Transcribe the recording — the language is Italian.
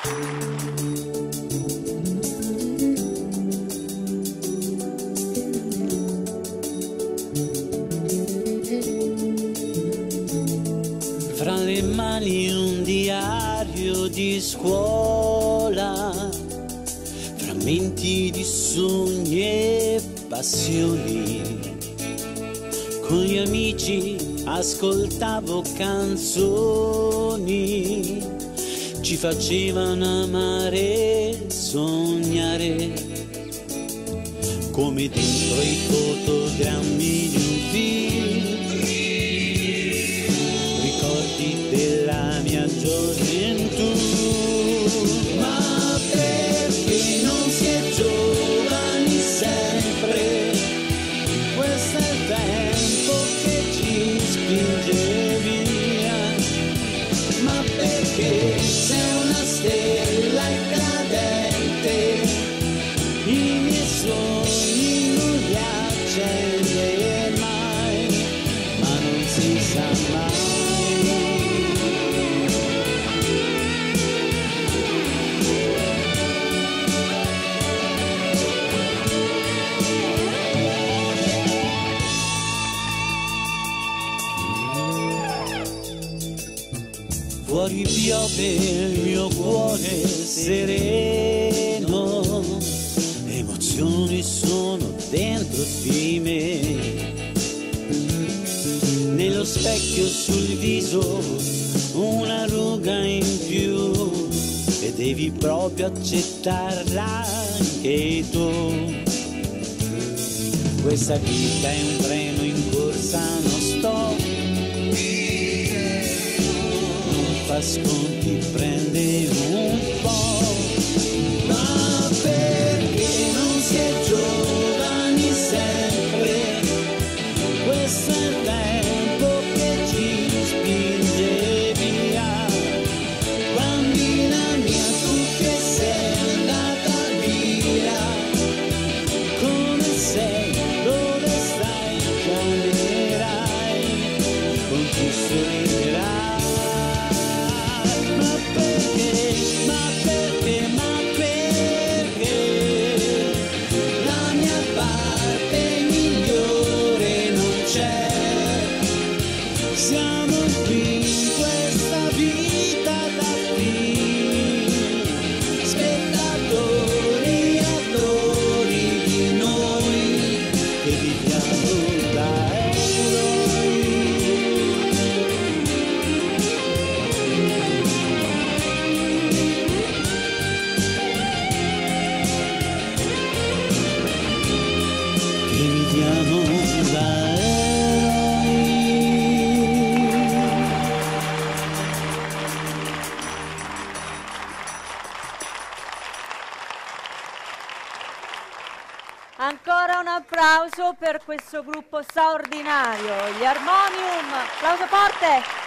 Fra le mani un diario di scuola, frammenti di sogni e passioni. Con gli amici ascoltavo canzoni, ci facevano amare e sognare, come dentro i fotogrammi di un film, ricordi della mia gioventù. Ma perché non si è giovani sempre? Questo è il tempo che ci spinge via. Ma perché sei una stella cadente, i miei sogni non li accende mai, ma non si sa mai. Fuori piove il mio cuore sereno, le emozioni sono dentro di me. Nello specchio sul viso una ruga in più, e devi proprio accettarla anche tu. Questa vita è un treno in corsa non stop, fa sconti, prende un po'. Ma perché non si è giovani sempre? Questo è il tempo che ci spinge via. Bambina mia, tu che sei andata via, come sei, dove stai, cambierai, con chi sorriderai. Siamo qui in questa vita da qui, spettatori, attori di noi che viviamo da eroi. Che viviamo da eroi. Ancora un applauso per questo gruppo straordinario, gli Harmonium. Applauso forte!